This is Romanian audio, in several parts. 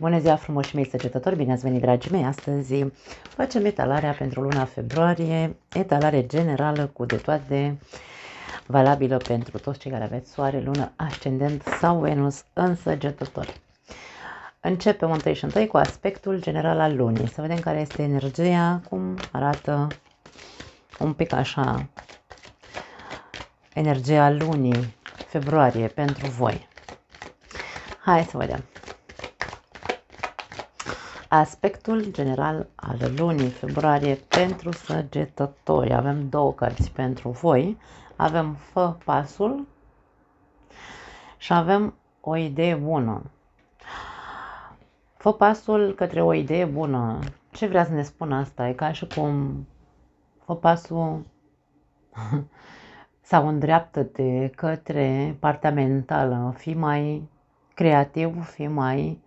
Bună ziua, frumoși mei săgetători, bine ați venit, dragii mei! Astăzi facem etalarea pentru luna februarie, etalare generală cu de toate, valabilă pentru toți cei care aveți soare, lună, ascendent sau Venus în săgetători. Începem întâi și întâi cu aspectul general al lunii, să vedem care este energia, cum arată un pic așa energia lunii februarie pentru voi. Hai să vedem. Aspectul general al lunii februarie pentru săgetători. Avem două cărți pentru voi. Avem Fă pasul și avem o idee bună. Fă pasul către o idee bună. Ce vrea să ne spună asta? E ca și cum fă pasul sau îndreaptă-te către partea mentală. Fii mai creativ, fii mai...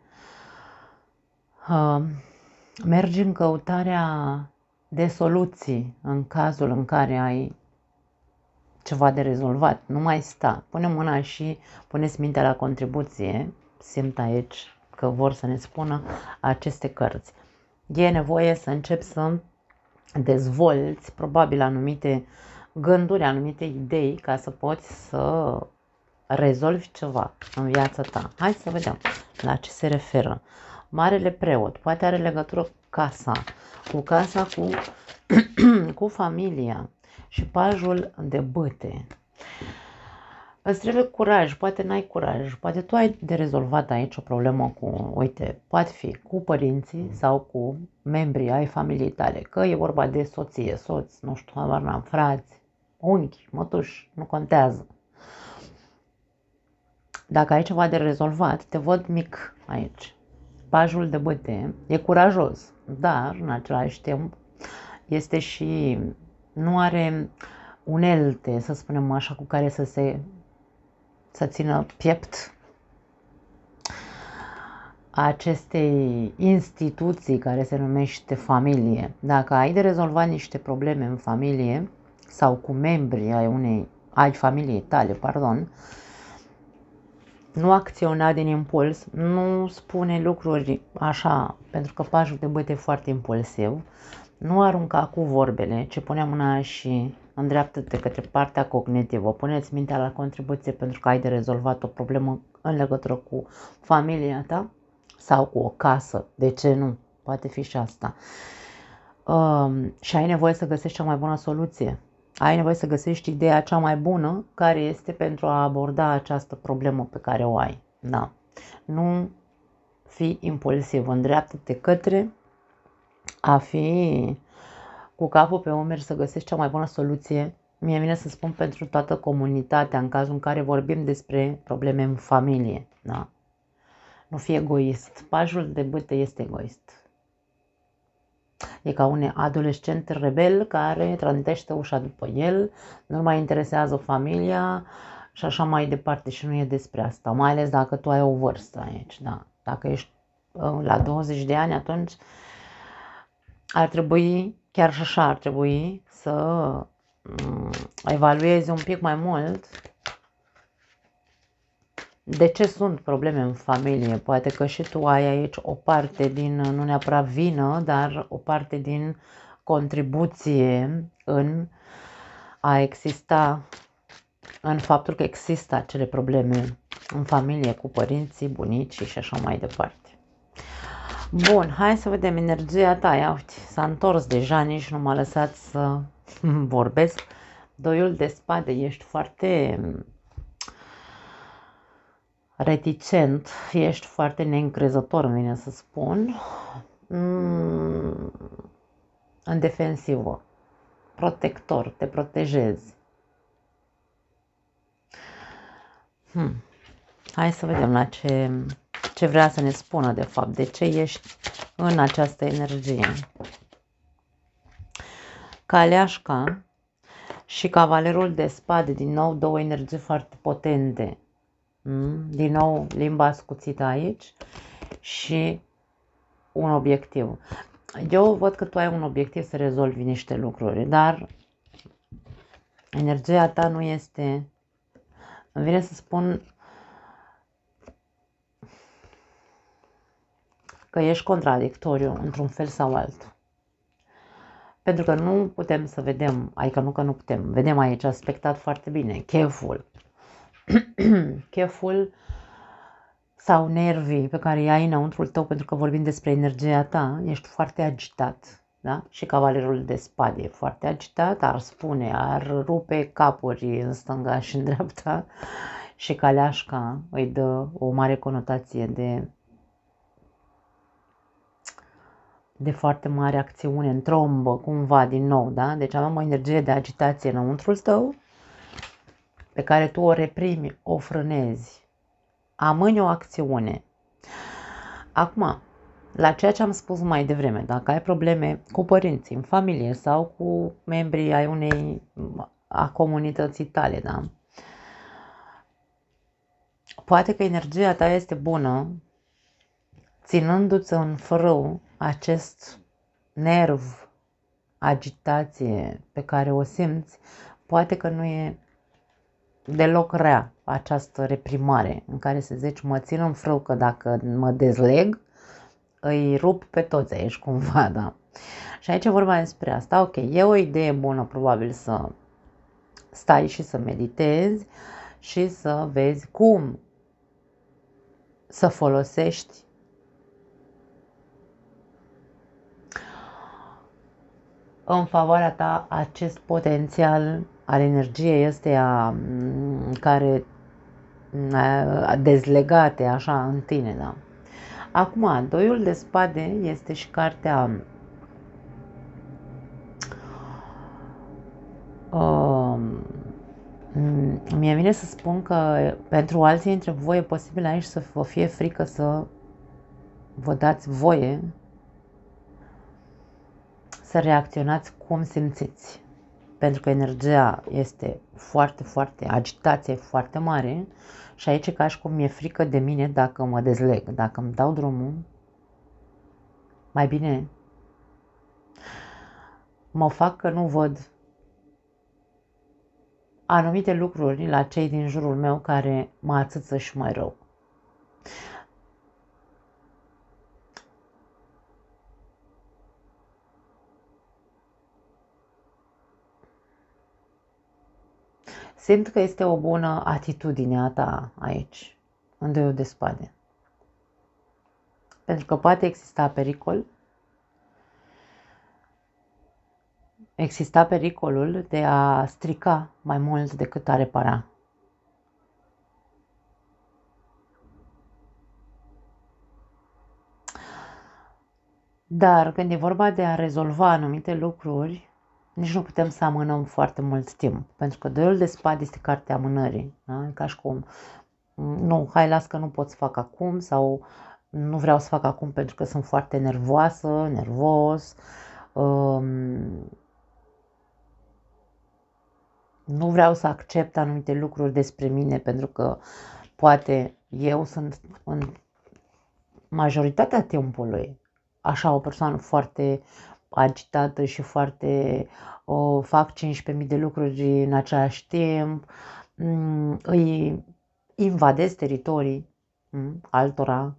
mergi în căutarea de soluții în cazul în care ai ceva de rezolvat. Nu mai sta. Pune mâna și puneți mintea la contribuție. Simt aici că vor să ne spună aceste cărți. E nevoie să începi să dezvolți probabil anumite gânduri, anumite idei ca să poți să rezolvi ceva în viața ta. Hai să vedem la ce se referă. Marele preot poate are legătură cu casa, cu familia și pajul de bâte. Îți trebuie curaj, poate n-ai curaj, poate tu ai de rezolvat aici o problemă cu, uite, poate fi cu părinții sau cu membrii ai familiei tale, că e vorba de soție, soț, nu știu, habar n-am, frați, unchi, mătuși, nu contează. Dacă ai ceva de rezolvat, te văd mic aici. Pajul de bâte e curajos, dar în același timp este și nu are unelte, să spunem așa, cu care să țină piept acestei instituții care se numește familie. Dacă ai de rezolvat niște probleme în familie sau cu membrii ai familiei tale, nu acționa din impuls, nu spune lucruri așa, pentru că pajul de bâte e foarte impulsiv, nu arunca cu vorbele, ci pune mâna și îndreaptă-te către partea cognitivă, puneți mintea la contribuție pentru că ai de rezolvat o problemă în legătură cu familia ta sau cu o casă, de ce nu? Poate fi și asta. Și ai nevoie să găsești cea mai bună soluție. Ai nevoie să găsești ideea cea mai bună care este pentru a aborda această problemă pe care o ai. Da. Nu fi impulsiv, îndreaptă-te către a fi cu capul pe umeri să găsești cea mai bună soluție. Mie vine să spun pentru toată comunitatea în cazul în care vorbim despre probleme în familie. Da. Nu fi egoist. Pajul de bâte este egoist. E ca un adolescent rebel care trântește ușa după el, nu mai interesează familia și așa mai departe și nu e despre asta, mai ales dacă tu ai o vârstă aici, da. Dacă ești la 20 de ani, atunci ar trebui, chiar și așa ar trebui să evaluezi un pic mai mult de ce sunt probleme în familie. Poate că și tu ai aici o parte din, nu neapărat vină, dar o parte din contribuție în a exista, în faptul că există acele probleme în familie cu părinții, bunicii și așa mai departe. Bun, hai să vedem energia ta. Ia uite, s-a întors deja, nici nu m-a lăsat să vorbesc. Doiul de spade, ești foarte reticent, ești foarte neîncrezător, îmi vine să spun, în defensivă, protector, te protejezi. Hai să vedem la ce vrea să ne spună de fapt, de ce ești în această energie. Caleașca și cavalerul de spade, din nou două energii foarte potente. Din nou limba ascuțită aici și un obiectiv. Eu văd că tu ai un obiectiv să rezolvi niște lucruri, dar energia ta nu este, îmi vine să spun, că ești contradictoriu într-un fel sau altul. Pentru că nu putem să vedem, adică nu că nu putem, vedem aici aspectat foarte bine, cheful. Cheful sau nervii pe care îi ai înăuntrul tău, pentru că vorbim despre energia ta, ești foarte agitat, da? Și cavalerul de spade e foarte agitat, ar spune, ar rupe capuri în stânga și în dreapta, și caleașca îi dă o mare conotație de foarte mare acțiune, în trombă, cumva, din nou, da? Deci avem o energie de agitație înăuntrul tău, pe care tu o reprimi, o frânezi, amâni o acțiune. Acum, la ceea ce am spus mai devreme, dacă ai probleme cu părinții, în familie sau cu membrii ai a comunității tale, da? Poate că energia ta este bună, ținându-ți în frâu acest nerv, agitație pe care o simți, poate că nu e deloc rea această reprimare în care se zice, mă țin în frâu că dacă mă dezleg, îi rup pe toți aici cumva, da. Și aici e vorba despre asta. Ok, e o idee bună probabil să stai și să meditezi și să vezi cum să folosești în favoarea ta acest potențial al energiei astea care dezlegate așa în tine, da. Acum, doiul de spade este și cartea mie vine să spun că pentru alții dintre voi e posibil aici să vă fie frică să vă dați voie să reacționați cum simțiți. Pentru că energia este foarte, foarte, agitație foarte mare și aici e ca și cum mi-e frică de mine dacă mă dezleg, dacă îmi dau drumul, mai bine mă fac că nu văd anumite lucruri la cei din jurul meu care mă atâță și mai rău. Simt că este o bună atitudine a ta aici, în doiul de spade. Pentru că poate exista pericol. Exista pericolul de a strica mai mult decât a repara. Dar când e vorba de a rezolva anumite lucruri, nici nu putem să amânăm foarte mult timp. Pentru că doiul de spade este cartea amânării. Da? Ca și cum, nu, hai, las că nu pot să fac acum sau nu vreau să fac acum pentru că sunt foarte nervoasă, nervos. Nu vreau să accept anumite lucruri despre mine pentru că poate eu sunt în majoritatea timpului așa o persoană foarte agitată și foarte fac 15.000 de lucruri în același timp, îi invadez teritorii altora.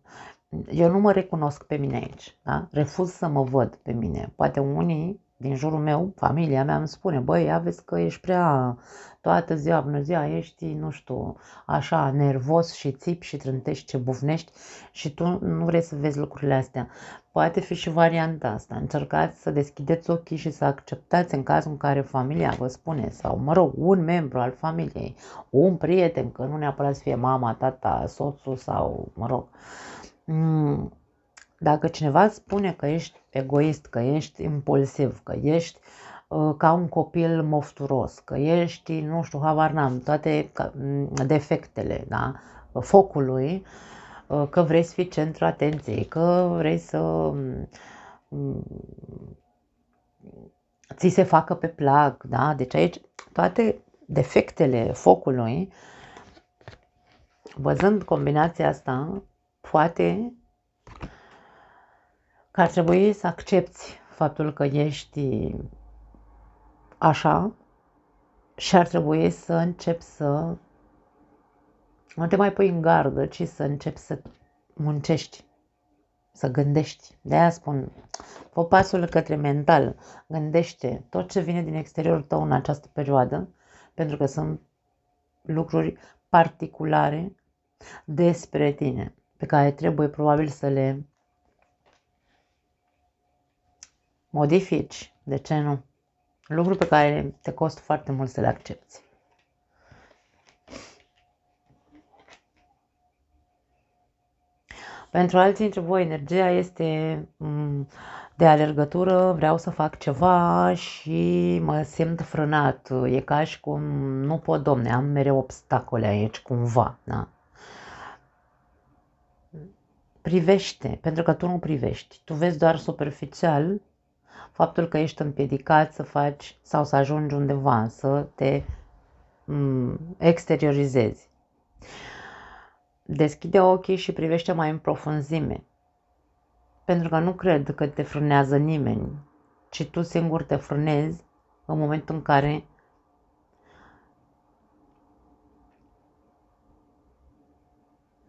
Eu nu mă recunosc pe mine aici, da? Refuz să mă văd pe mine. Poate unii din jurul meu, familia mea îmi spune, băi, ia vezi că ești prea toată ziua, până ziua, ești, nu știu, așa, nervos și țipi și trântești ce bufnești și tu nu vrei să vezi lucrurile astea. Poate fi și varianta asta. Încercați să deschideți ochii și să acceptați în cazul în care familia vă spune, sau, mă rog, un membru al familiei, un prieten, că nu neapărat să fie mama, tata, soțul sau, mă rog, dacă cineva spune că ești egoist, că ești impulsiv, că ești ca un copil mofturos, că ești, nu știu, habar n-am, toate defectele, da? Focului, că vrei să fii centru atenției, că vrei să ți se facă pe plac, da? Deci aici toate defectele focului, văzând combinația asta, poate că ar trebui să accepti faptul că ești așa și ar trebui să începi să nu te mai pui în gardă, ci să începi să muncești să gândești. De-aia spun, fă pasul către mental, gândește tot ce vine din exteriorul tău în această perioadă, pentru că sunt lucruri particulare despre tine, pe care trebuie probabil să le modifici. De ce nu? Lucruri pe care te costă foarte mult să le accepti. Pentru alții dintre voi, energia este de alergătură, vreau să fac ceva și mă simt frânat. E ca și cum nu pot, domne, am mereu obstacole aici, cumva. Da? Privește, pentru că tu nu privești. Tu vezi doar superficial faptul că ești împiedicat să faci sau să ajungi undeva, să te exteriorizezi. Deschide ochii și privește mai în profunzime. Pentru că nu cred că te frânează nimeni, ci tu singur te frânezi în momentul în care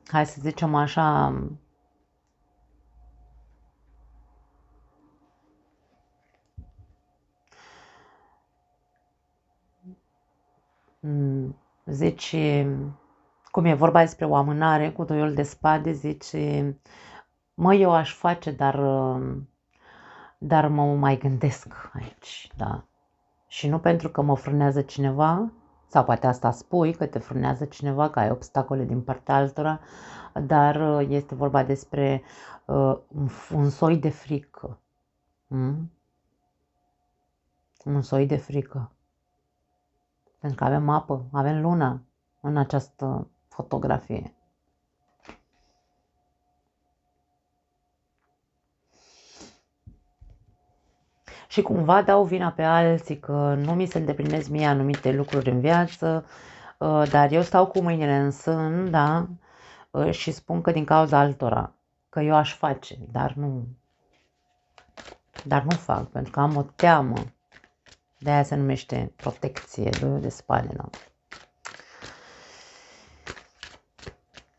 hai să zicem așa, zici, cum e vorba despre o amânare cu doiul de spade, zici, mă, eu aș face, dar mă mai gândesc aici, da. Și nu pentru că mă frânează cineva, sau poate asta spui, că te frânează cineva, că ai obstacole din partea altora, dar este vorba despre un soi de frică. Un soi de frică. Pentru că avem apă, avem luna în această fotografie. Și cumva dau vina pe alții că nu mi se îndeplinesc mie anumite lucruri în viață, dar eu stau cu mâinile în sân, da, și spun că din cauza altora, că eu aș face, dar nu fac, pentru că am o teamă. De aia se numește protecție de spate, da.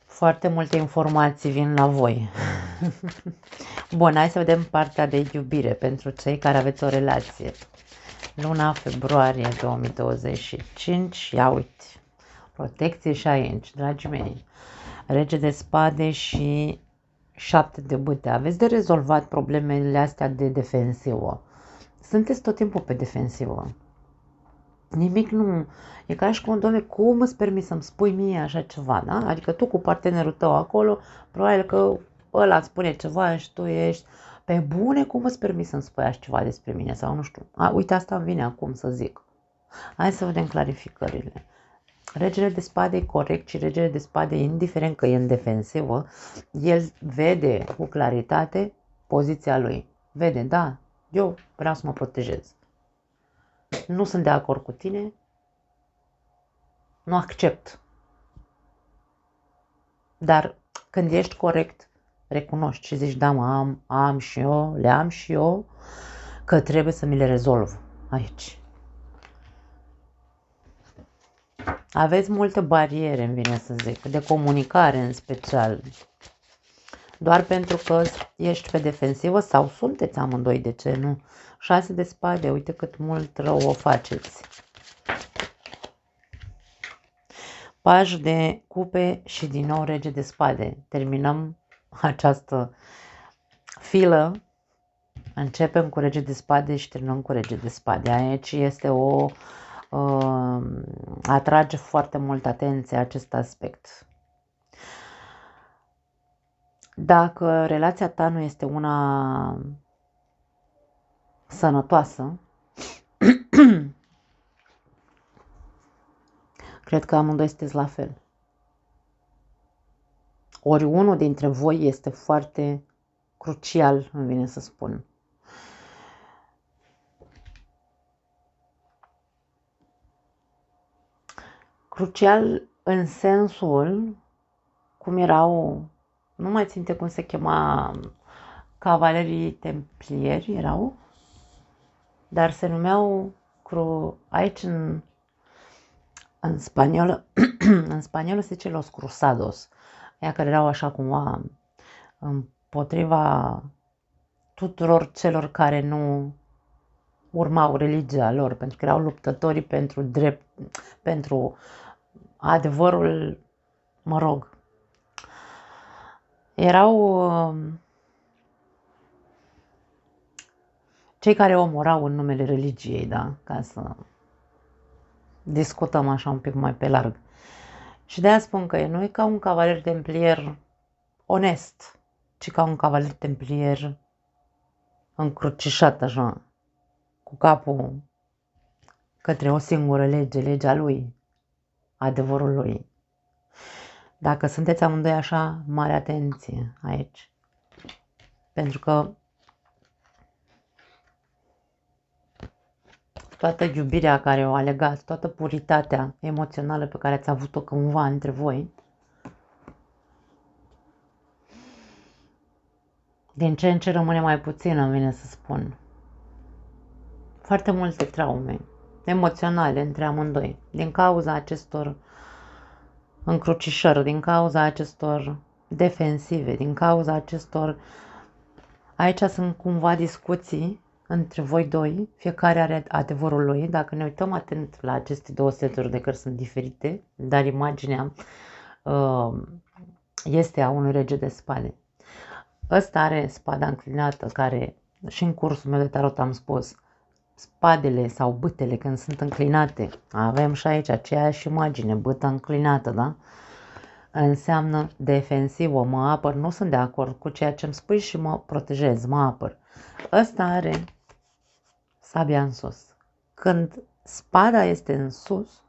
Foarte multe informații vin la voi. Bun, hai să vedem partea de iubire pentru cei care aveți o relație. Luna februarie 2025, ia uite, protecție și aici, dragii mei. Rege de spade și 7 de bâte. Aveți de rezolvat problemele astea de defensivă. Sunteți tot timpul pe defensivă. Nimic nu... E ca și cum, doamne, cum îți permis să-mi spui mie așa ceva, da? Adică tu cu partenerul tău acolo, probabil că ăla îți spune ceva și tu ești pe bune, cum îți permis să-mi spui așa ceva despre mine sau nu știu. Uite, asta îmi vine acum să zic. Hai să vedem clarificările. Regele de spade e corect și regele de spade, indiferent că e în defensivă, el vede cu claritate poziția lui. Vede, da, eu vreau să mă protejez. Nu sunt de acord cu tine, nu accept. Dar când ești corect, recunoști și zici, da, mă, am și eu, le am și eu, că trebuie să mi le rezolv aici. Aveți multe bariere, îmi vine să zic, de comunicare în special. Doar pentru că ești pe defensivă sau sunteți amândoi, de ce nu? 6 de spade, uite cât mult rău o faceți. Paj de cupe și din nou rege de spade. Terminăm această filă. Începem cu rege de spade și terminăm cu rege de spade. Aici este atrage foarte mult atenție acest aspect. Dacă relația ta nu este una sănătoasă, cred că amândoi sunteți la fel. Ori unul dintre voi este foarte crucial, îmi vine să spun. Crucial în sensul cum erau, nu mai ținte cum se chema, cavalerii templieri erau, dar se numeau aici în spaniolă, în spaniolă se zice los cruzados, aia care erau așa cumva împotriva tuturor celor care nu urmau religia lor, pentru că erau luptătorii pentru drept, pentru adevărul, mă rog. Erau cei care omorau în numele religiei, da? Ca să discutăm așa un pic mai pe larg. Și de aia spun că nu e ca un cavaler templier onest, ci ca un cavaler templier încrucișat așa, cu capul către o singură lege, legea lui, adevărul lui. Dacă sunteți amândoi așa, mare atenție aici. Pentru că toată iubirea care o alegați, toată puritatea emoțională pe care ați avut-o cândva între voi, din ce în ce rămâne mai puțin, îmi vine să spun. Foarte multe traume emoționale între amândoi, din cauza acestor încrucișări, din cauza acestor defensive, din cauza acestor... Aici sunt cumva discuții între voi doi, fiecare are adevărul lui. Dacă ne uităm atent la aceste două seturi de cărți sunt diferite, dar imaginea este a unui rege de spade. Ăsta are spada înclinată, care și în cursul meu de tarot am spus, spadele sau bâtele când sunt înclinate, avem și aici aceeași imagine, bâta înclinată, da? Înseamnă defensivă, mă apăr, nu sunt de acord cu ceea ce îmi spui și mă protejez, mă apăr. Ăsta are sabia în sus. Când spada este în sus,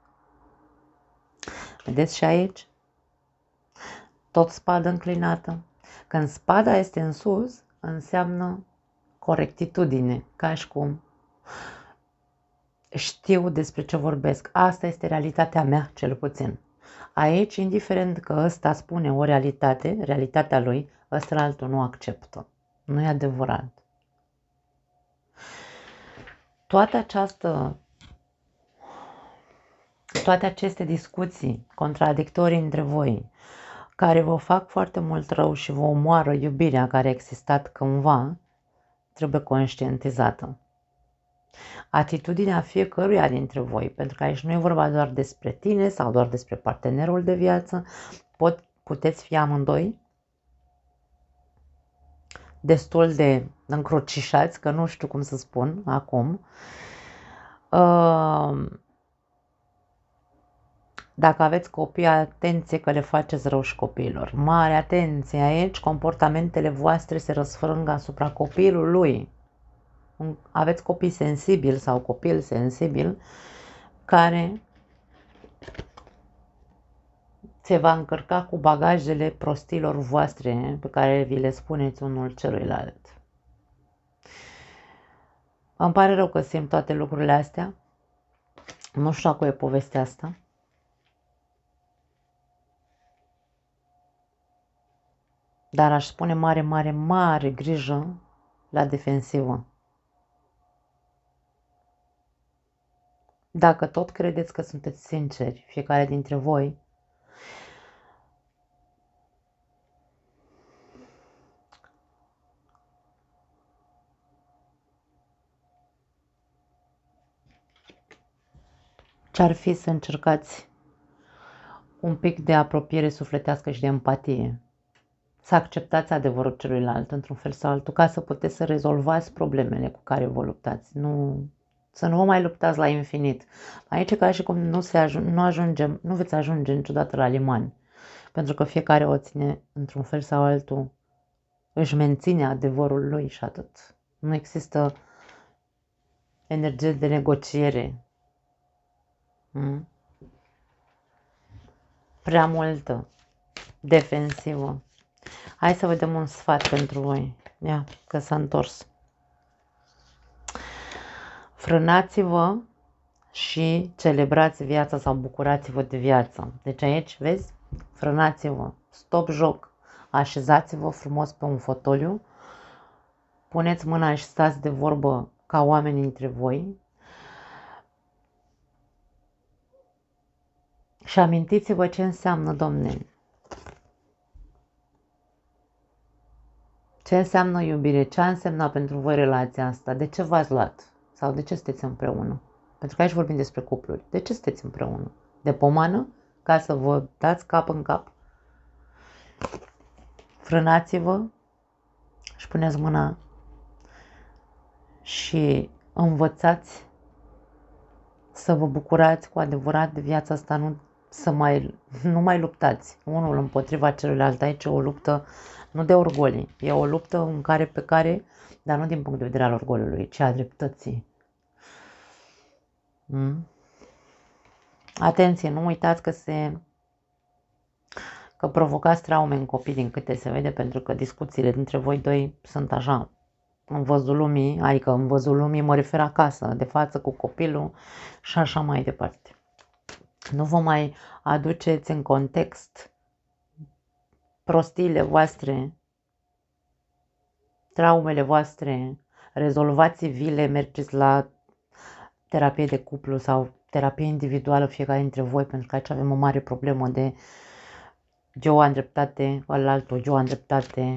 vedeți și aici, tot spada înclinată. Când spada este în sus, înseamnă corectitudine, ca și cum știu despre ce vorbesc. Asta este realitatea mea, cel puțin. Aici, indiferent că ăsta spune o realitate, realitatea lui, ăsta altul nu acceptă. Nu e adevărat. Toate aceste discuții contradictorii între voi, care vă fac foarte mult rău și vă omoară iubirea care a existat cândva, trebuie conștientizată. Atitudinea fiecăruia dintre voi, pentru că aici nu e vorba doar despre tine sau doar despre partenerul de viață, puteți fi amândoi destul de încrucișați, că nu știu cum să spun acum. Dacă aveți copii, atenție că le faceți rău și copiilor. Mare atenție aici, comportamentele voastre se răsfrâng asupra copilului. Aveți copii sensibili sau copil sensibil care se va încărca cu bagajele prostilor voastre pe care vi le spuneți unul celuilalt. Îmi pare rău că simt toate lucrurile astea. Nu știu dacă e povestea asta. Dar aș spune mare, mare, mare grijă la defensivă. Dacă tot credeți că sunteți sinceri, fiecare dintre voi, ce-ar fi să încercați un pic de apropiere sufletească și de empatie? Să acceptați adevărul celuilalt într-un fel sau altul, ca să puteți să rezolvați problemele cu care vă luptați. Să nu vă mai luptați la infinit. Aici e ca și cum nu veți ajunge niciodată la liman. Pentru că fiecare o ține într-un fel sau altul, își menține adevărul lui și atât. Nu există energie de negociere. Prea multă defensivă. Hai să vedem un sfat pentru voi. Ia, că s-a întors. Frânați-vă și celebrați viața sau bucurați-vă de viață. Deci aici, vezi, frânați-vă, stop joc, așezați-vă frumos pe un fotoliu, puneți mâna și stați de vorbă ca oameni între voi și amintiți-vă ce înseamnă, domne, Ce înseamnă iubire? Ce a însemnat pentru voi relația asta? De ce v-ați luat? Sau de ce sunteți împreună? Pentru că aici vorbim despre cupluri. De ce sunteți împreună? De pomană? Ca să vă dați cap în cap? Frânați-vă și puneți mâna și învățați să vă bucurați cu adevărat de viața asta, nu mai luptați unul împotriva celuilalt. Aici e o luptă nu de orgolii, e o luptă în care pe care, dar nu din punct de vedere al orgoliului, ci a dreptății. Atenție, nu uitați că provocați traume în copii din câte se vede, pentru că discuțiile dintre voi doi sunt așa, în văzul lumii, adică în văzul lumii mă refer acasă, de față cu copilul și așa mai departe. Nu vă mai aduceți în context prostiile voastre, traumele voastre, rezolvați vile, mergeți la terapie de cuplu sau terapie individuală fiecare dintre voi, pentru că aici avem o mare problemă de eu am dreptate, ălaltul, eu am dreptate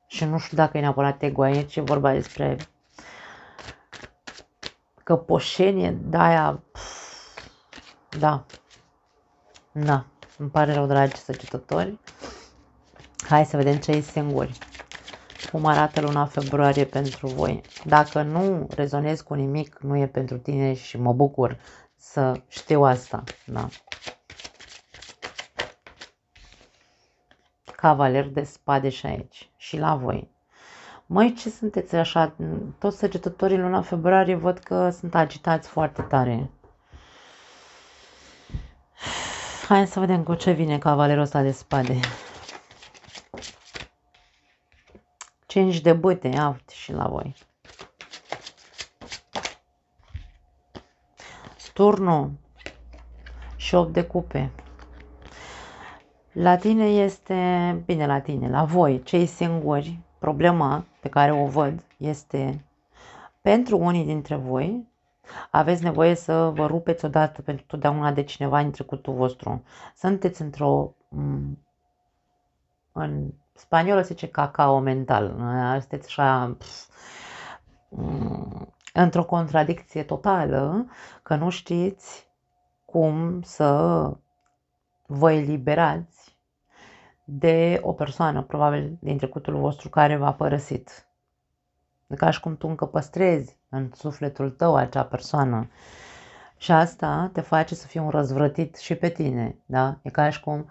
și nu știu dacă e neapărat ego aici, e vorba despre căpoșenie de-aia, da, îmi pare rău, dragi săgetători. Hai să vedem ce e singuri. Cum arată luna februarie pentru voi. Dacă nu rezonezi cu nimic, nu e pentru tine și mă bucur să știu asta. Da. Cavaler de spade și aici. Și la voi. Măi, ce sunteți așa? Toți săgetătorii luna februarie văd că sunt agitați foarte tare. Hai să vedem cu ce vine cavalerul ăsta de spade. 5 de bâte, ia și la voi. Turnul și 8 de cupe. La tine este, bine la tine, la voi, cei singuri, problema pe care o văd este, pentru unii dintre voi, aveți nevoie să vă rupeți odată pentru totdeauna de cineva din trecutul vostru. Sunteți în spaniolă se zice cacao mental, sunteți așa, într-o contradicție totală, că nu știți cum să vă eliberați de o persoană, probabil din trecutul vostru, care v-a părăsit. E ca și cum tu încă păstrezi în sufletul tău acea persoană. Și asta te face să fii un răzvrătit și pe tine, da? E ca și cum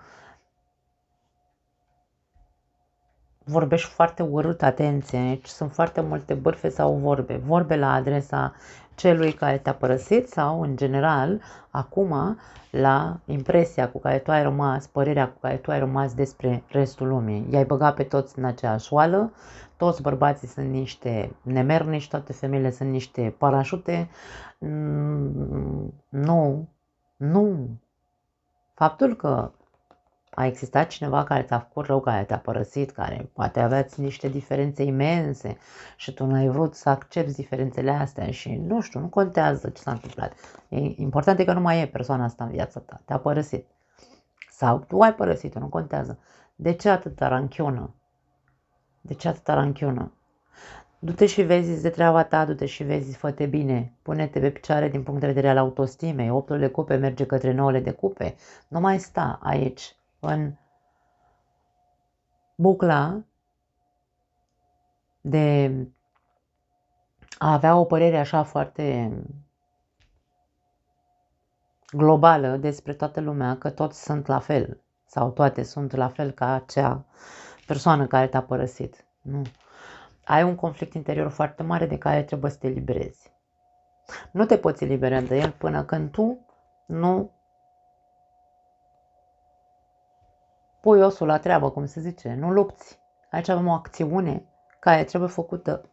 vorbești foarte urât, atenție, aici sunt foarte multe bârfe sau vorbe la adresa celui care te-a părăsit sau, în general, acum, la impresia cu care tu ai rămas, părerea cu care tu ai rămas despre restul lumii. I-ai băgat pe toți în aceeași oală, toți bărbații sunt niște nemernici, toate femeile sunt niște parașute. Nu. Faptul că a existat cineva care ți-a făcut rău, care te-a părăsit, care poate aveați niște diferențe imense și tu n-ai vrut să accepti diferențele astea și nu știu, nu contează ce s-a întâmplat. Important e că nu mai e persoana asta în viața ta, te-a părăsit. Sau tu ai părăsit-o, nu contează. De ce atâta ranchiună? De ce atâta ranchiună? Du-te și vezi de treaba ta, du-te și vezi, fă-te bine, pune-te pe picioare din punct de vedere al autostimei, 8 de cupe merge către 9 de cupe, nu mai sta aici, în bucla de a avea o părere așa foarte globală despre toată lumea, că toți sunt la fel sau toate sunt la fel ca acea persoană care te-a părăsit. Nu. Ai un conflict interior foarte mare de care trebuie să te eliberezi. Nu te poți elibera de el până când tu nu pui osul la treabă, cum se zice, nu lupți. Aici avem o acțiune care trebuie făcută,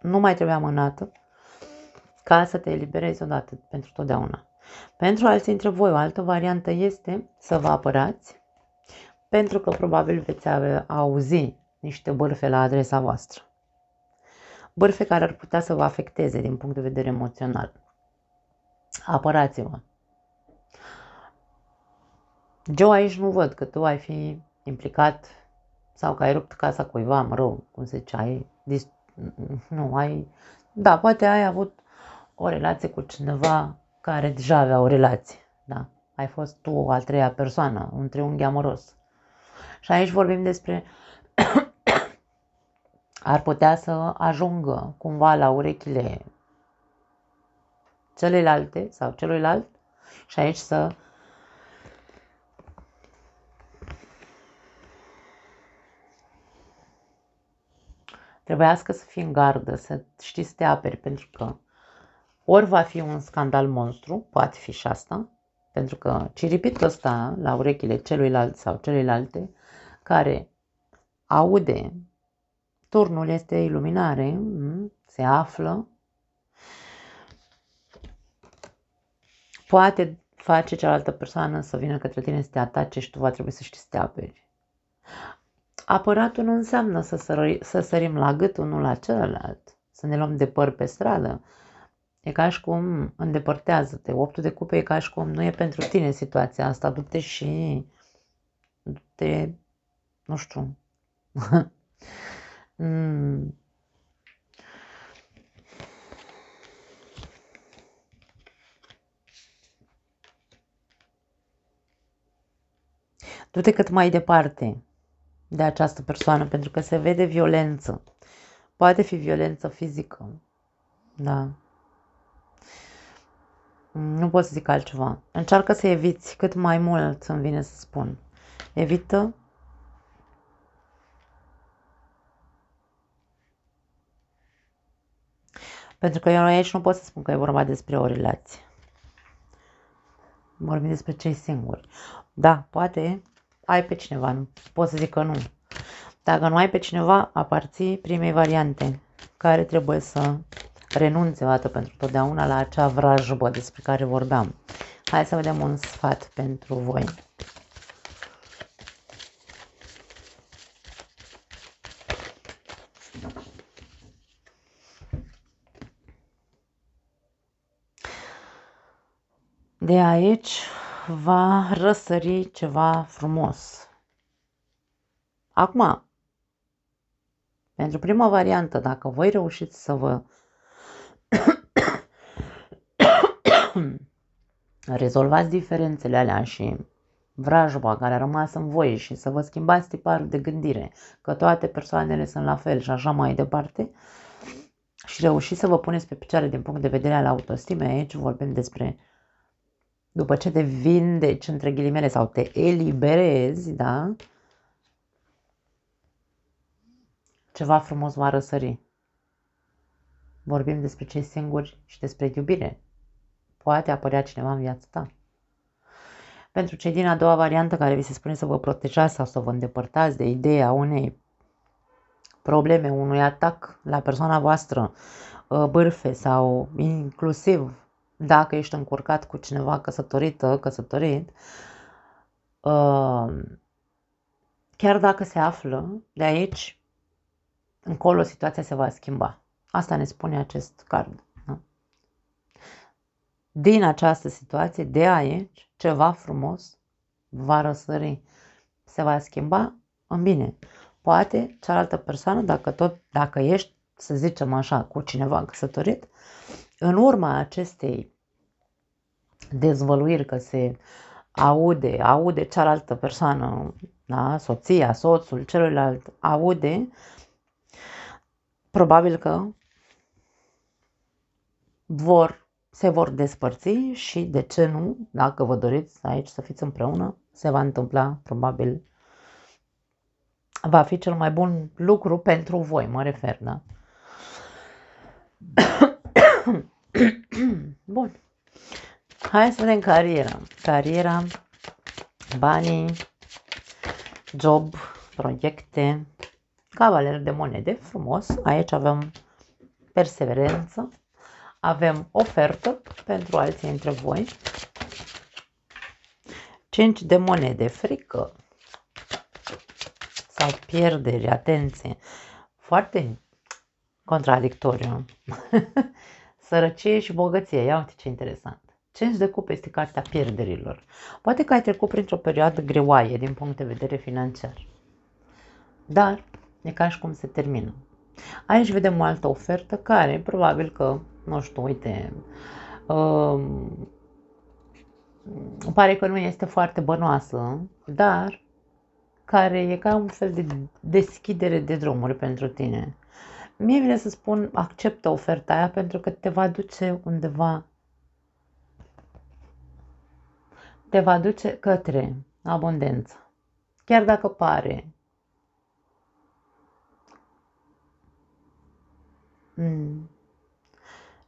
nu mai trebuie amânată, ca să te eliberezi odată pentru totdeauna. Pentru alții dintre voi, o altă variantă este să vă apărați, pentru că probabil veți auzi niște bârfe la adresa voastră. Bârfe care ar putea să vă afecteze din punct de vedere emoțional. Apărați-vă. Eu aici nu văd că tu ai fi implicat sau că ai rupt casa cuiva, mă rog, cum se zice, nu, da, poate ai avut o relație cu cineva care deja avea o relație, da, ai fost tu a treia persoană, un triunghi amoros. Și aici vorbim despre ar putea să ajungă cumva la urechile celelalte sau celuilalt și aici să trebuiască să fii în gardă, să știi să te aperi, pentru că ori va fi un scandal monstru, poate fi și asta, pentru că ciripitul ăsta la urechile celuilalt sau celelalte, care aude, turnul este iluminare, se află, poate face cealaltă persoană să vină către tine să te atace și tu va trebui să știi să te aperi. Apăratul nu înseamnă să sărim la gât unul la celălalt, să ne luăm de păr pe stradă. E ca și cum îndepărtează-te. 8 de cupe e ca și cum nu e pentru tine situația asta. Du-te și... Du-te... Nu știu. Du-te cât mai departe de această persoană, pentru că se vede violență. Poate fi violență fizică. Da. Nu pot să zic altceva. Încearcă să eviți cât mai mult, îmi vine să spun. Evită pentru că eu aici nu pot să spun că e vorba despre o relație. Vorbim despre cei singuri. Da, poate ai pe cineva, nu pot să zic că nu. Dacă nu ai pe cineva, aparții primei variante, care trebuie să renunțe o dată pentru totdeauna la acea vrajbă despre care vorbeam. Hai să vedem un sfat pentru voi. De aici va răsări ceva frumos. Acum, pentru prima variantă, dacă voi reușiți să vă rezolvați diferențele alea și vrajba care a rămas în voi și să vă schimbați tiparul de gândire, că toate persoanele sunt la fel și așa mai departe, și reușiți să vă puneți pe picioare din punct de vedere al autostimei, aici vorbim despre după ce te vindeci, între ghilimele, sau te eliberezi, da? Ceva frumos va răsări. Vorbim despre cei singuri și despre iubire. Poate apărea cineva în viața ta. Pentru cei din a doua variantă care vi se spune să vă protejați sau să vă îndepărtați de ideea unei probleme, unui atac la persoana voastră, bârfe sau inclusiv dacă ești încurcat cu cineva căsătorit, chiar dacă se află, de aici încolo situația se va schimba. Asta ne spune acest card. Da? Din această situație, de aici, ceva frumos va răsări. Se va schimba în bine. Poate cealaltă persoană, dacă ești, să zicem așa, cu cineva căsătorit, în urma acestei dezvăluiri că se aude cealaltă persoană, da? Soția, soțul, celuilalt, aude, probabil că se vor despărți și, de ce nu, dacă vă doriți aici să fiți împreună, se va întâmpla, probabil, va fi cel mai bun lucru pentru voi, mă refer, da? Bun. Hai să vedem cariera. Cariera, banii, job, proiecte, cavaler de monede, frumos. Aici avem perseverență, avem ofertă pentru alții dintre voi. 5 de monede, frică sau pierderi, atenție. Foarte contradictoriu. Sărăcie și bogăție, ia uite ce interesant. 5 de cupe este cartea pierderilor. Poate că ai trecut printr-o perioadă greoaie din punct de vedere financiar. dar e ca și cum se termină. Aici vedem o altă ofertă care probabil că, nu știu, uite, pare că nu este foarte bănoasă, dar care e ca un fel de deschidere de drumuri pentru tine. Mie vine să spun, acceptă oferta aia pentru că te va duce undeva, te va duce către abundență. Chiar dacă pare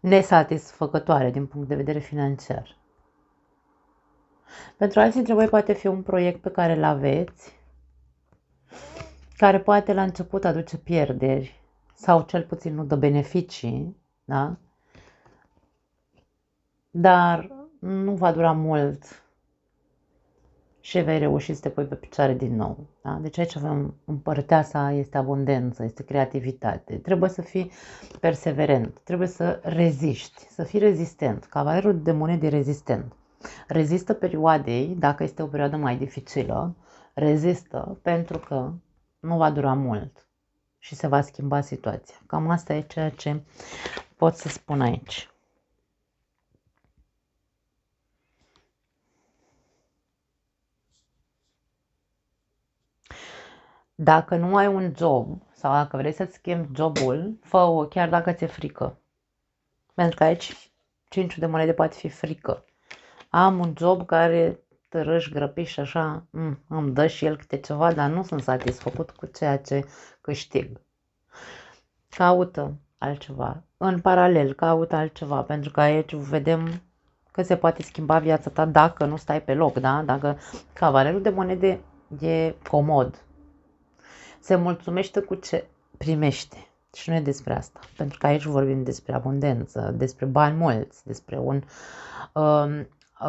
nesatisfăcătoare din punct de vedere financiar. Pentru alții dintre voi poate fi un proiect pe care îl aveți, care poate la început aduce pierderi sau cel puțin nu dă beneficii, da? Dar nu va dura mult și vei reuși să te pui pe picioare din nou. Da? Deci aici avem împărteasa, este abundență, este creativitate. Trebuie să fii perseverent, trebuie să reziști, să fii rezistent. Cavalerul de monede e rezistent. Rezistă perioadei, dacă este o perioadă mai dificilă, rezistă pentru că nu va dura mult și se va schimba situația. Cam asta e ceea ce pot să spun aici. Dacă nu ai un job sau dacă vrei să-ți schimbi jobul, fă-o chiar dacă ți-e frică. Pentru că aici 5 de monede poate fi frică. Am un job care tărăși, grăpiși și așa, îmi dă și el câte ceva, dar nu sunt satisfăcut cu ceea ce câștig. Caută altceva. În paralel, caută altceva, pentru că aici vedem că se poate schimba viața ta dacă nu stai pe loc, da? Dacă cavalerul de monede e comod, se mulțumește cu ce primește. Și nu e despre asta, pentru că aici vorbim despre abundență, despre bani mulți,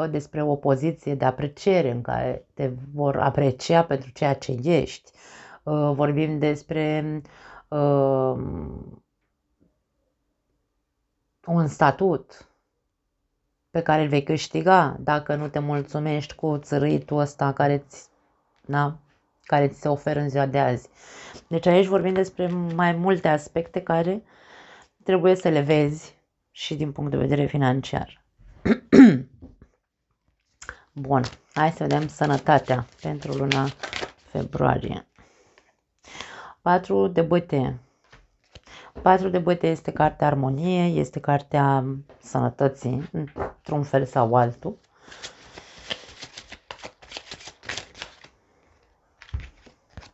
despre o poziție de apreciere în care te vor aprecia pentru ceea ce ești. Vorbim despre un statut pe care îl vei câștiga dacă nu te mulțumești cu țărâitul ăsta care ți se oferă în ziua de azi. Deci aici vorbim despre mai multe aspecte care trebuie să le vezi și din punct de vedere financiar. Bun, hai să vedem sănătatea pentru luna februarie. 4 de bâte. 4 de bâte este cartea armoniei, este cartea sănătății, într-un fel sau altul.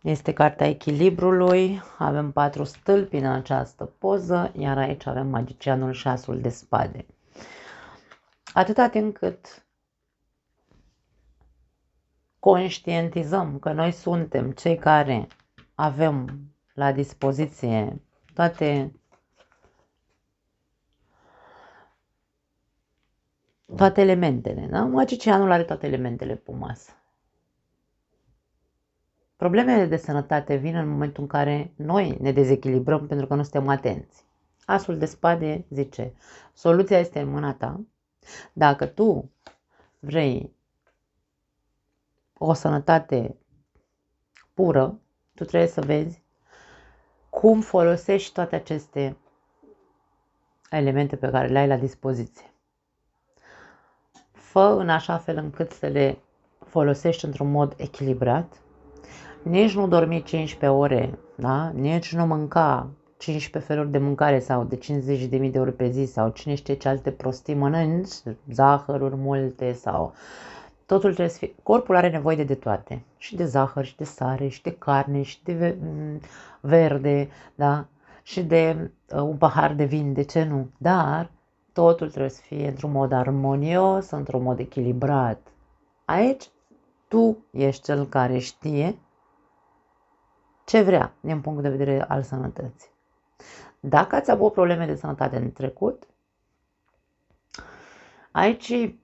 Este cartea echilibrului, avem 4 stâlpi în această poză, iar aici avem magicianul și asul de spade. Atâta timp cât conștientizăm că noi suntem cei care avem la dispoziție toate elementele, da? Magicianul are toate elementele pe masă. Problemele de sănătate vin în momentul în care noi ne dezechilibrăm pentru că nu suntem atenți. Asul de spade zice, soluția este în mâna ta. Dacă tu vrei o sănătate pură, tu trebuie să vezi cum folosești toate aceste elemente pe care le ai la dispoziție. Fă în așa fel încât să le folosești într-un mod echilibrat. Nici nu dormi 15 ore, da? Nici nu mânca 15 feluri de mâncare sau de 50.000 de ori pe zi sau cine știe ce alte prostii mănânci, zahăruri multe sau... Totul trebuie să fie... Corpul are nevoie de toate. Și de zahăr, și de sare, și de carne, și de verde, da? Și de un pahar de vin, de ce nu? Dar totul trebuie să fie într-un mod armonios, într-un mod echilibrat. Aici tu ești cel care știe ce vrea din punct de vedere al sănătății. Dacă ați avut probleme de sănătate în trecut, aici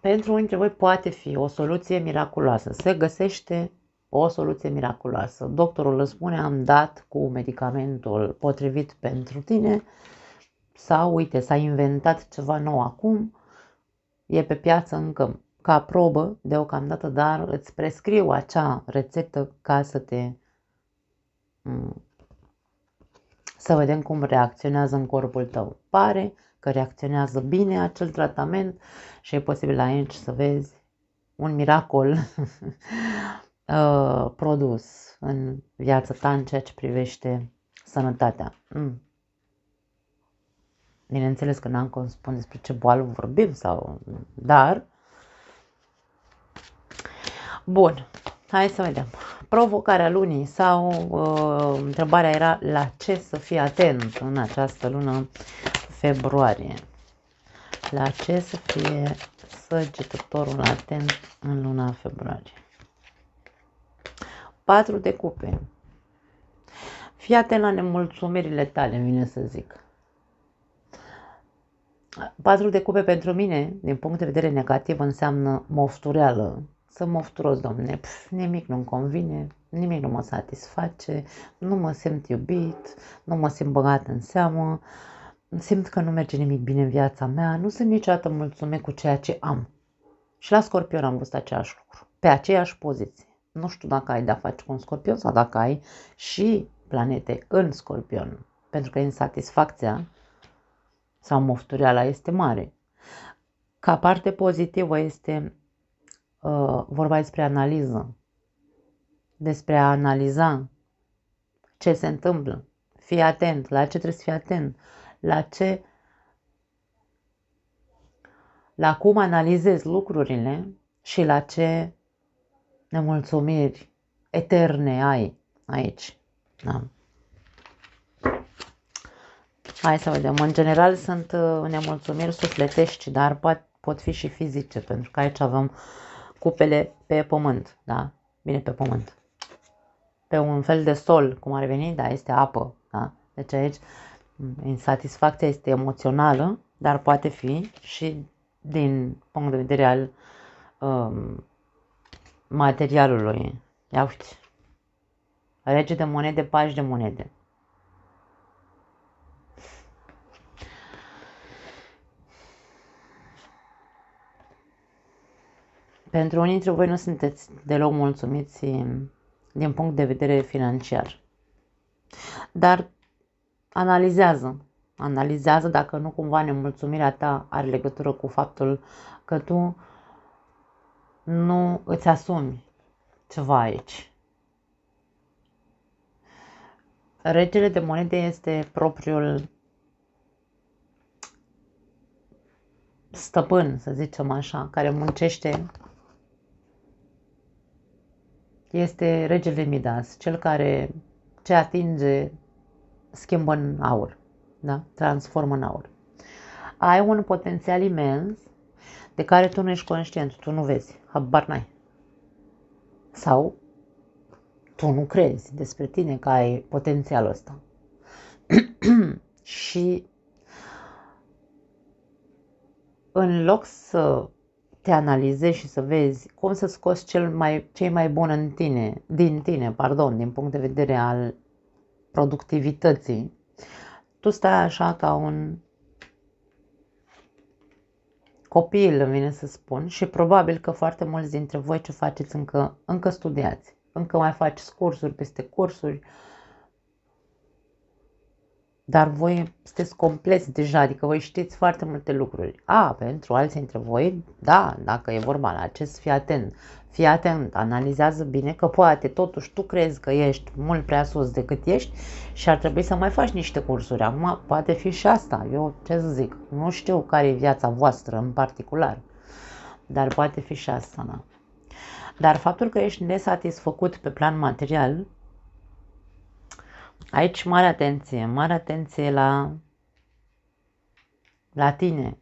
pentru unii dintre voi poate fi o soluție miraculoasă. Se găsește o soluție miraculoasă. Doctorul îți spune, am dat cu medicamentul potrivit pentru tine sau, uite, s-a inventat ceva nou acum, e pe piață încă ca probă deocamdată, dar îți prescriu acea rețetă ca să te Să vedem cum reacționează în corpul tău. Pare că reacționează bine acel tratament și e posibil aici să vezi un miracol produs în viața ta în ceea ce privește sănătatea. Bineînțeles că n-am cum spun despre ce boală vorbim, dar bun, hai să vedem. Provocarea lunii sau întrebarea era la ce să fii atent în această lună februarie. La ce să fie săgetătorul atent în luna februarie. 4 de cupe. Fii atent la nemulțumirile tale, vine să zic. 4 de cupe pentru mine, din punct de vedere negativ, înseamnă moftureală. Sunt mofturos, domne, nimic nu-mi convine, nimic nu mă satisface, nu mă simt iubit, nu mă simt băgat în seamă, simt că nu merge nimic bine în viața mea, nu sunt niciodată mulțumit cu ceea ce am. Și la Scorpion am văzut același lucru, pe aceeași poziție. Nu știu dacă ai de-a face cu un Scorpion sau dacă ai și planete în Scorpion, pentru că insatisfacția sau moftureala este mare. Ca parte pozitivă este vorba despre analiză, despre a analiza ce se întâmplă. Fii atent, la ce trebuie să fii atent, la cum analizezi lucrurile și la ce nemulțumiri eterne ai aici. Da. Hai să vedem. În general sunt nemulțumiri sufletești, dar pot fi și fizice, pentru că aici avem cupele pe pământ, da? Bine, pe pământ. Pe un fel de sol, cum ar veni, da, este apă, da? Deci aici insatisfacția este emoțională, dar poate fi și din punct de vedere al materialului. Ia uite. Rege de monede, pași de monede. Pentru unii dintre voi nu sunteți deloc mulțumiți din punct de vedere financiar. Dar analizează dacă nu cumva nemulțumirea ta are legătură cu faptul că tu nu îți asumi ceva aici. Regele de monede este propriul stăpân, să zicem așa, care muncește. Este regele Midas, cel care ce atinge schimbă în aur, da? Transformă în aur. Ai un potențial imens de care tu nu ești conștient, tu nu vezi, habar n-ai. Sau tu nu crezi despre tine că ai potențialul ăsta. Și în loc să te analizezi și să vezi cum să scoți cei mai buni din tine, din punct de vedere al productivității, tu stai așa ca un copil, îmi vine să spun, și probabil că foarte mulți dintre voi ce faceți încă studiați, încă mai faceți cursuri peste cursuri, dar voi sunteți compleți deja, adică voi știți foarte multe lucruri. Pentru alții dintre voi, da, dacă e vorba la acest, fii atent, analizează bine că poate totuși tu crezi că ești mult prea sus decât ești și ar trebui să mai faci niște cursuri. Acum poate fi și asta, eu ce să zic, nu știu care e viața voastră în particular, dar poate fi și asta, da. Dar faptul că ești nesatisfăcut pe plan material, aici mare atenție la tine,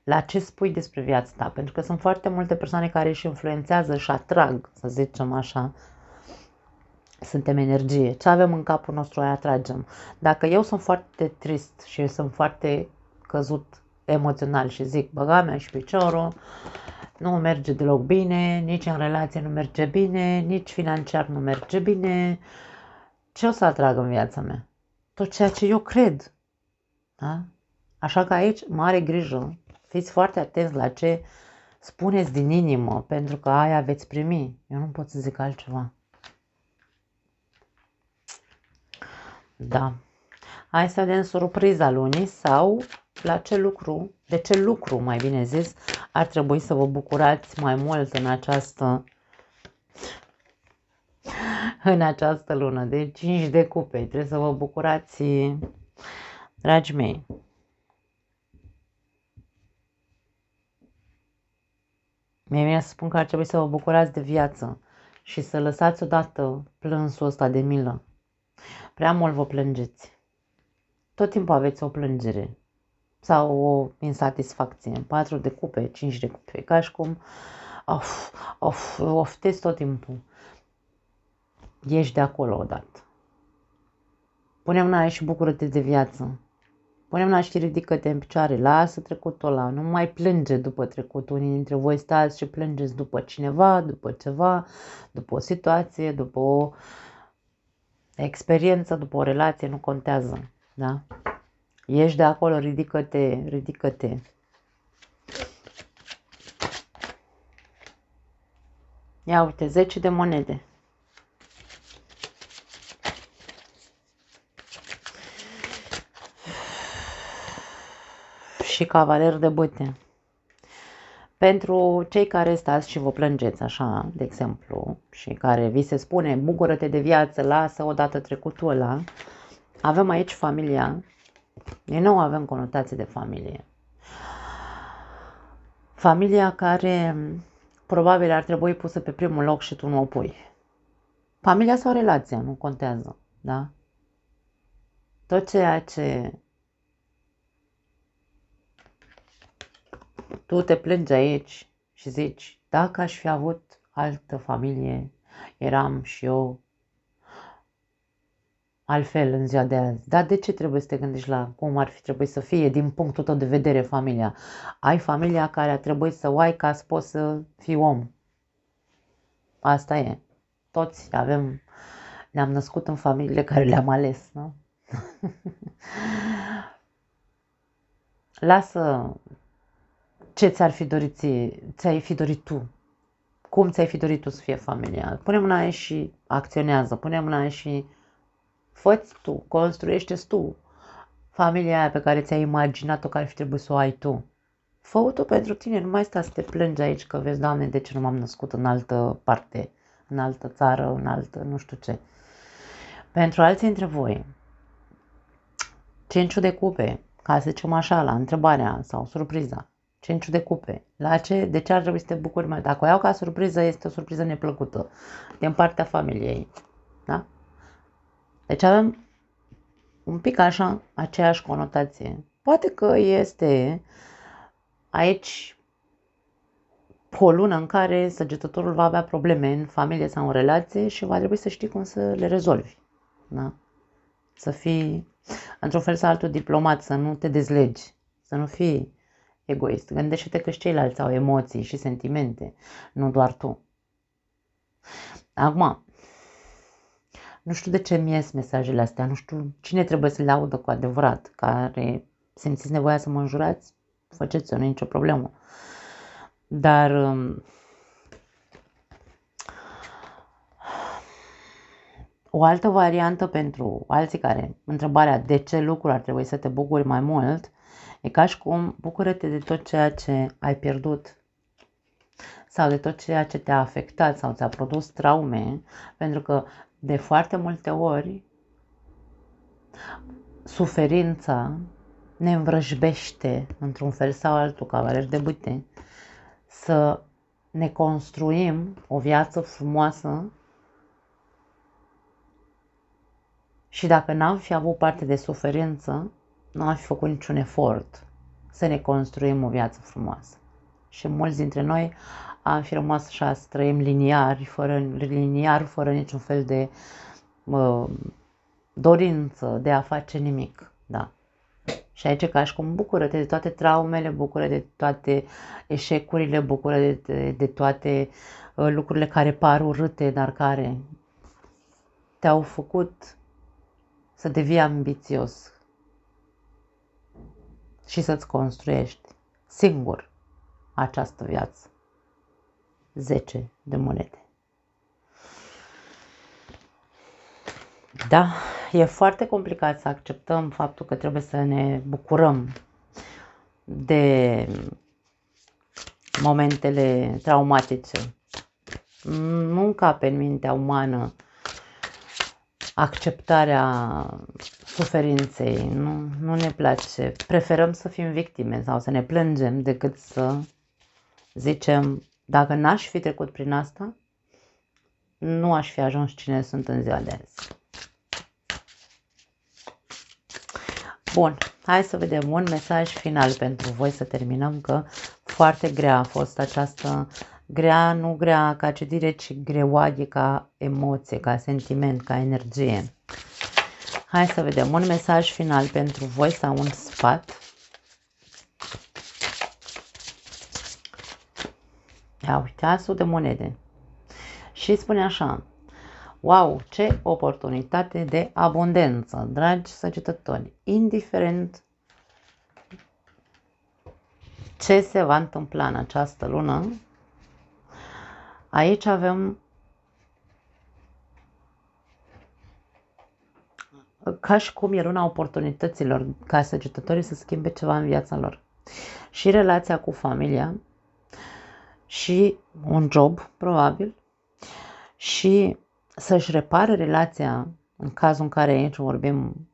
la ce spui despre viața ta, pentru că sunt foarte multe persoane care își influențează și atrag, să zicem așa, suntem energie, ce avem în capul nostru aia atragem. Dacă eu sunt foarte trist și sunt foarte căzut emoțional și zic băga mea și piciorul, nu merge deloc bine, nici în relație nu merge bine, nici financiar nu merge bine, ce o să atrag în viața mea? Tot ceea ce eu cred. Da? Așa că aici, mare grijă, fiți foarte atenți la ce spuneți din inimă, pentru că aia veți primi. Eu nu pot să zic altceva. Da. Hai să vedem surpriza lunii sau la ce lucru, de ce lucru, mai bine zis, ar trebui să vă bucurați mai mult în această lună. De 5 de cupe, trebuie să vă bucurați, dragii mei. Mie vine să spun că ar trebui să vă bucurați de viață și să lăsați odată plânsul ăsta de milă. Prea mult vă plângeți. Tot timpul aveți o plângere sau o insatisfacție. 4 de cupe, 5 de cupe, ca și cum oftezi tot timpul. Ieși de acolo odată. Pune mâna și bucură-te de viață. Pune mâna și ridică-te în picioare. Lasă trecutul ăla. Nu mai plânge după trecut. Unii dintre voi stați și plângeți după cineva, după ceva, după o situație, după o experiență, după o relație. Nu contează. Da? Ieși de acolo, ridică-te, ridică-te. Ia uite, 10 de monede. Și cavaler de bâte. Pentru cei care stați și vă plângeți așa, de exemplu, și care vi se spune bucură-te de viață, lasă odată trecutul ăla, avem aici familia. Din nou avem conotații de familie. Familia care probabil ar trebui pusă pe primul loc și tu nu o pui. Familia sau relația, nu contează, da? Tot ceea ce tu te plângi aici și zici, dacă aș fi avut altă familie, eram și eu altfel în ziua de azi. Dar de ce trebuie să te gândești la cum ar fi trebuit să fie din punctul tău de vedere familia? Ai familia care a trebuit să o ai ca să poți să fii om. Asta e. Toți ne-am născut în familiile care le-am ales, nu? Lasă ce ți-ai fi dorit tu. Cum ți-ai fi dorit tu să fie familia? Pune mâna și acționează. Pune mâna și fă-ți tu, construiește-ți tu familia aia pe care ți-ai imaginat-o că ar fi trebuit să o ai tu. Fă-o tu pentru tine, nu mai sta să te plângi aici că vezi, Doamne, de ce nu m-am născut în altă parte, în altă țară, în altă nu știu ce. Pentru alții dintre voi, 5 de cupe, ca să zicem așa, la întrebarea sau surpriza, 5 de cupe, de ce ar trebui să te bucuri mai? Dacă o iau ca surpriză, este o surpriză neplăcută din partea familiei, da? Deci avem un pic așa, aceeași conotație. Poate că este aici o lună în care săgetătorul va avea probleme în familie sau în relație și va trebui să știi cum să le rezolvi. Da? Să fii, într-un fel sau altul, diplomat, să nu te dezlegi, să nu fii egoist. Gândește-te că și ceilalți au emoții și sentimente, nu doar tu. Acum, nu știu de ce mi ies mesajele astea, nu știu cine trebuie să le audă cu adevărat, care simțiți nevoia să mă înjurați, faceți-o, nu e nicio problemă. Dar o altă variantă pentru alții care, întrebarea de ce lucruri ar trebui să te bucuri mai mult, e ca și cum bucură-te de tot ceea ce ai pierdut sau de tot ceea ce te-a afectat sau ți-a produs traume, pentru că de foarte multe ori suferința ne învrăjbește într-un fel sau altul, cavaler de bâte, să ne construim o viață frumoasă și dacă n-am fi avut parte de suferință, nu am fi făcut niciun efort să ne construim o viață frumoasă. Și mulți dintre noi am fi rămas așa să trăim liniar, fără niciun fel de dorință de a face nimic. Da. Și aici ca și cum bucură-te de toate traumele, bucură-te de toate eșecurile, bucură-te de toate lucrurile care par urâte, dar care te-au făcut să devii ambițios și să-ți construiești singur această viață. 10 de monede. Da, E foarte complicat să acceptăm faptul că trebuie să ne bucurăm de momentele traumatice. Nu încape în mintea umană acceptarea suferinței. Nu ne place. Preferăm să fim victime sau să ne plângem decât să zicem, dacă n-aș fi trecut prin asta, nu aș fi ajuns cine sunt în ziua de azi. Bun, hai să vedem un mesaj final pentru voi, să terminăm, că foarte grea a fost această, grea, nu grea ca citire, ci greoaie ca emoție, ca sentiment, ca energie. Hai să vedem un mesaj final pentru voi sau un sfat. Ia uite, asul de monede. Și spune așa: wow, ce oportunitate de abundență, dragi săgetători, indiferent ce se va întâmpla în această lună. Aici avem ca și cum e luna oportunităților ca săgetătorii să schimbe ceva în viața lor. Și relația cu familia, și un job, probabil, și să-și repare relația, în cazul în care aici vorbim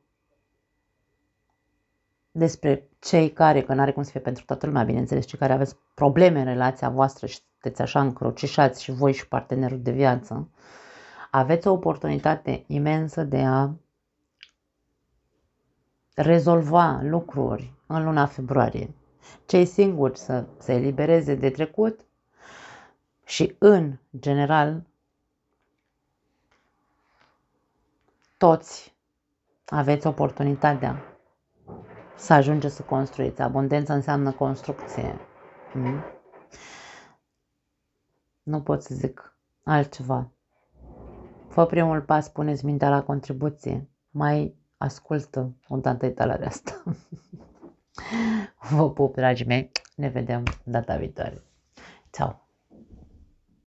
despre cei care, că n-are cum să fie pentru toată lumea, bineînțeles, cei care aveți probleme în relația voastră și sunteți așa încrucișați, și voi și partenerul de viață, aveți o oportunitate imensă de a rezolva lucruri în luna februarie. Cei singuri să se elibereze de trecut și, în general, toți aveți oportunitatea să ajungeți să construiți. Abundența înseamnă construcție. Nu pot să zic altceva. Fă primul pas, puneți mintea la contribuție. Mai ascultă un tantăită la de asta. Vă pup, dragii mei. Ne vedem data viitoare. Ciao.